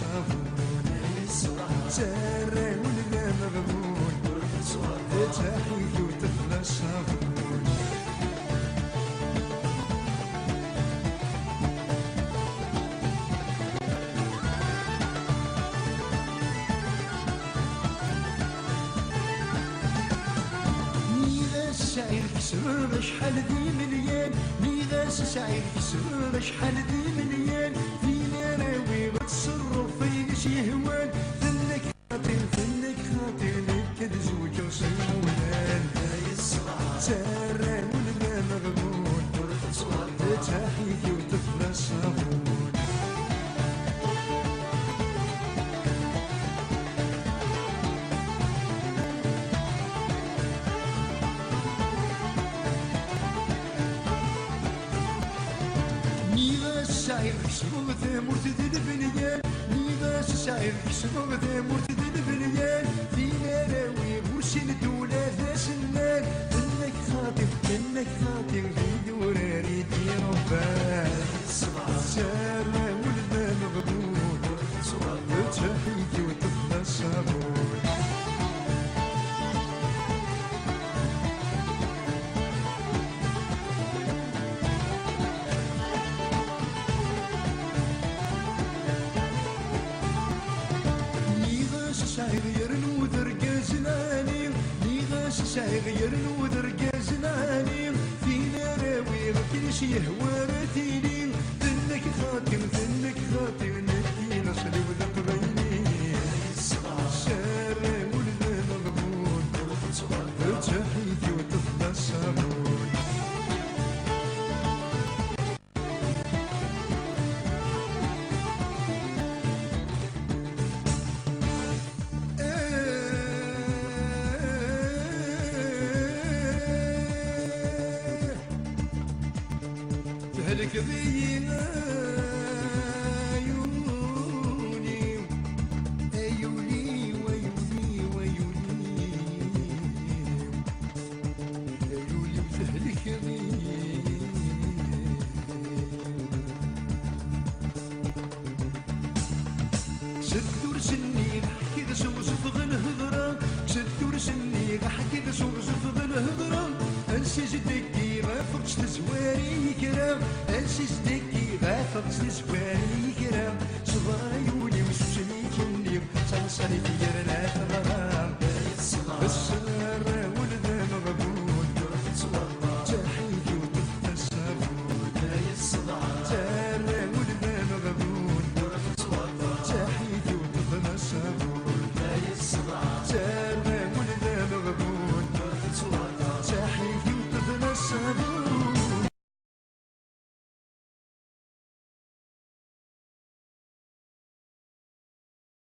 صابون ترى ولا مغبون تحيك وتفلى صابون شاعر كسر شحال ذي مليان ميغاس شاعر كسر شحال ذي مليان فينا راوي وتصرف في شي هوان فنك خاطر لك زوج وصيولان ترى ولا مغبون تحيك وتفلى صابون شاعر كسبوغ ثمورت ذي البنيان ميغاس شاعر كسبوغ ثمورت ذي البنيان فينا راوي برشي الدولة ذا سنان انك خاطر في دوراري دي ربان سارة ولدا مغبون تحيك وتفلى صابون شاعر يرنود رجازناني ميغاس شاعر يرنود رجازناني فينا راوي كل شي يهوى راتيني ذنك خاطر نكي نصلي وذق بيني سارة ولدا مغبون تحيك وتفلى صابون تهلك بي عيوني ويولي وتهلك بي شدور سني حكي ذا سوزف غنهضرة شدور سني حكي ذا سوزف غنهضرة انسي جدكي غافقت تزواري كرام انسي جدكي غافقت تزواري كرام صغايوني وسوسني كني صنصني فيا